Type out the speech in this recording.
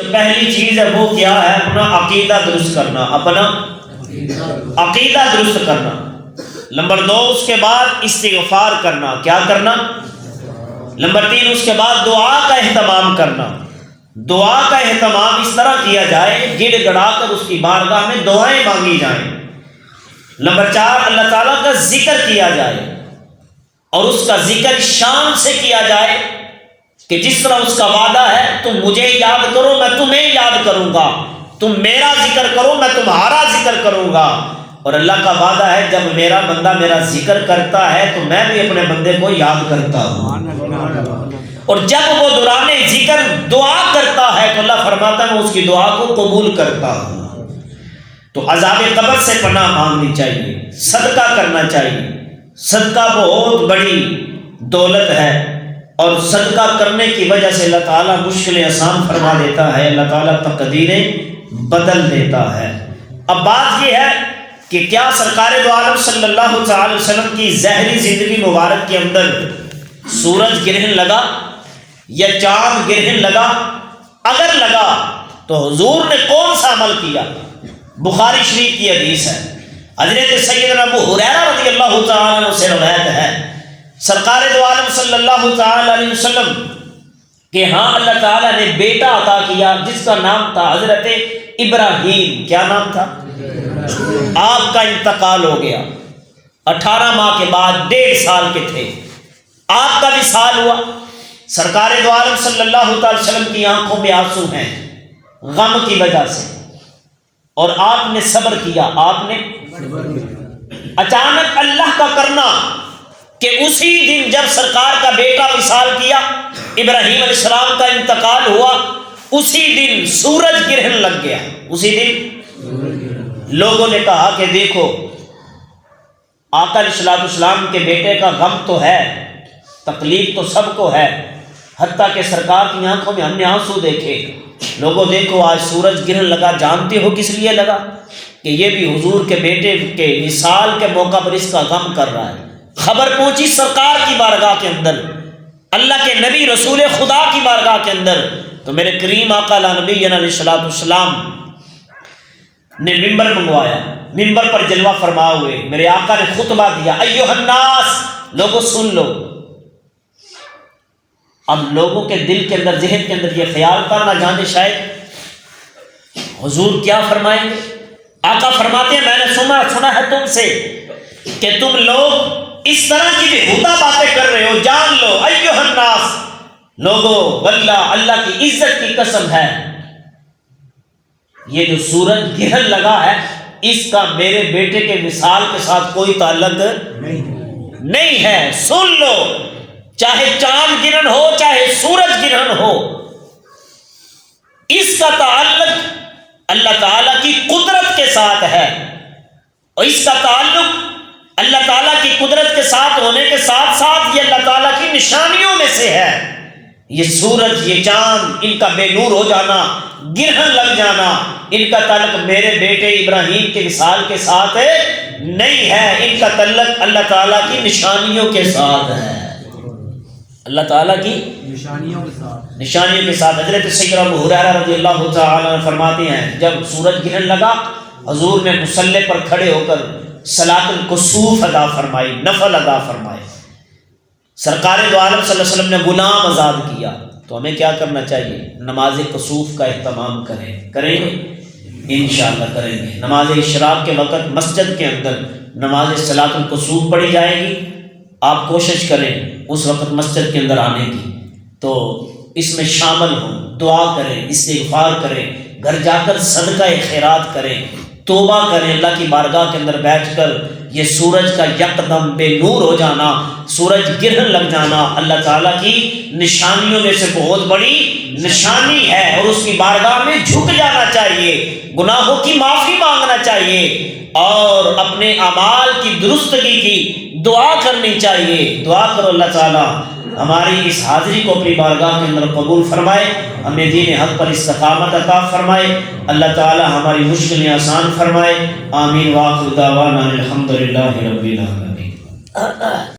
پہلی چیز ہے وہ کیا ہے؟ اپنا عقیدہ درست کرنا، اپنا عقیدہ درست کرنا۔ نمبر 2 اس کے بعد استغفار کرنا، کیا کرنا؟ نمبر 3 اس کے بعد دعا کا اہتمام کرنا۔ دعا کا اہتمام اس طرح کیا جائے گڑ گڑا کر اس کی بارگاہ میں دعائیں مانگی جائیں۔ نمبر 4 اللہ تعالیٰ کا ذکر کیا جائے، اور اس کا ذکر شان سے کیا جائے کہ جس طرح اس کا وعدہ ہے تم مجھے یاد کرو میں تمہیں یاد کروں گا، تم میرا ذکر کرو میں تمہارا ذکر کروں گا۔ اور اللہ کا وعدہ ہے جب میرا بندہ میرا ذکر کرتا ہے تو میں بھی اپنے بندے کو یاد کرتا ہوں، اور جب وہ دوران ذکر دعا کرتا ہے تو اللہ فرماتا ہے میں اس کی دعا کو قبول کرتا ہوں۔ تو عذاب قبر سے پناہ مانگنی چاہیے، صدقہ کرنا چاہیے۔ صدقہ بہت بڑی دولت ہے، اور صدقہ کرنے کی وجہ سے اللہ تعالیٰ مشکلیں آسان فرما دیتا ہے، اللہ تعالیٰ تقدیریں بدل دیتا ہے۔ اب بات یہ ہے کہ کیا سرکار دو عالم صلی اللہ تعالی وسلم کی ظاہری زندگی مبارک کے اندر سورج گرہن لگا یا چاند گرہن لگا؟ اگر لگا تو حضور نے کون سا عمل کیا؟ بخاری شریف کی حدیث ہے، حضرت سیدنا ابو ہریرہ رضی اللہ تعالیٰ عنہ سے روایت ہے، سرکار دو عالم صلی اللہ تعالی علیہ وسلم کہ ہاں اللہ تعالیٰ نے بیٹا عطا کیا جس کا نام تھا حضرت ابراہیم۔ کیا نام تھا؟ آپ کا انتقال ہو گیا 18 ماہ کے بعد، 1.5 سال کے تھے، آپ کا وصال ہوا۔ سرکار دو عالم صلی اللہ تعالی وسلم کی آنکھوں میں آنسو ہیں غم کی وجہ سے، اور آپ نے صبر کیا۔ آپ نے اچانک اللہ کا کرنا کہ اسی دن جب سرکار کا بیٹا وصال کیا، ابراہیم علیہ السلام کا انتقال ہوا، اسی دن سورج گرہن لگ گیا۔ اسی دن لوگوں نے کہا کہ دیکھو آقا علیہ السلام کے بیٹے کا غم تو ہے، تکلیف تو سب کو ہے، حتیٰ کہ سرکار کی آنکھوں میں ہم نے آنسو دیکھے۔ لوگوں دیکھو آج سورج گرہن لگا، جانتے ہو کس لیے لگا؟ کہ یہ بھی حضور کے بیٹے کے وصال کے موقع پر اس کا غم کر رہا ہے۔ خبر پہنچی سرکار کی بارگاہ کے اندر، اللہ کے نبی رسول خدا کی بارگاہ کے اندر، تو میرے کریم آقا نبی علیہ السلام نے ممبر منگوایا، ممبر پر جلوہ فرما ہوئے میرے آقا نے خطبہ دیا، ایھا الناس، لوگوں سن لو۔ اب لوگوں کے دل کے اندر ذہن کے اندر یہ خیال تھا نہ جانے شاید حضور کیا فرمائیں گے۔ آقا فرماتے ہیں میں نے سنا ہے تم سے کہ تم لوگ اس طرح کی بےہودہ باتیں کر رہے ہو، جان لو ایھا الناس، لوگوں واللہ اللہ کی عزت کی قسم ہے یہ جو سورج گرہن لگا ہے اس کا میرے بیٹے کے وصال کے ساتھ کوئی تعلق نہیں ہے۔ سن لو، چاہے چاند گرہن ہو چاہے سورج گرہن ہو، اس کا تعلق اللہ تعالیٰ کی قدرت کے ساتھ ہے، اور اس کا تعلق اللہ تعالیٰ کی قدرت کے ساتھ ہونے کے ساتھ ساتھ یہ اللہ تعالیٰ کی نشانیوں میں سے ہے۔ یہ سورج یہ چاند ان کا بے نور ہو جانا، گرہن لگ جانا، ان کا تعلق میرے بیٹے ابراہیم کے وصال کے ساتھ نہیں ہے، ان کا تعلق اللہ تعالیٰ کی نشانیوں کے ساتھ ہے، اللہ تعالیٰ کی نشانیوں کے ساتھ۔ حضرت سیدنا ابو ہریرہ رضی اللہ تعالی عنہ فرماتے ہیں جب سورج گرہن لگا حضور نے مصلی پر کھڑے ہو کر صلاۃ الکسوف ادا فرمائی، نفل ادا فرمائے۔ سرکار دو عالم صلی اللہ علیہ وسلم نے غلام آزاد کیا، تو ہمیں کیا کرنا چاہیے؟ نماز کسوف کا اہتمام کریں گے انشاءاللہ کریں گے۔ نماز اشراق کے وقت مسجد کے اندر نماز صلاۃ الکسوف پڑھی جائے گی، آپ کوشش کریں اس وقت مسجد کے اندر آنے کی، تو اس میں شامل ہوں، دعا کریں، استغفار کریں، گھر جا کر صدقہ خیرات کریں، توبہ کریں اللہ کی بارگاہ کے اندر بیٹھ کر۔ یہ سورج کا یکدم بے نور ہو جانا، سورج گرہن لگ جانا اللہ تعالیٰ کی نشانیوں میں سے بہت بڑی نشانی ہے، اور اس کی بارگاہ میں جھک جانا چاہیے، گناہوں کی معافی مانگنا چاہیے، اور اپنے اعمال کی درستگی کی دعا کرنی چاہیے۔ دعا کرو اللہ تعالیٰ ہماری اس حاضری کو اپنی بارگاہ کے اندر قبول فرمائے، ہمیں دین حق پر استقامت عطا فرمائے، اللہ تعالیٰ ہماری مشکلیں آسان فرمائے۔ آمین۔ وآخر دعوانا الحمدللہ رب العالمین۔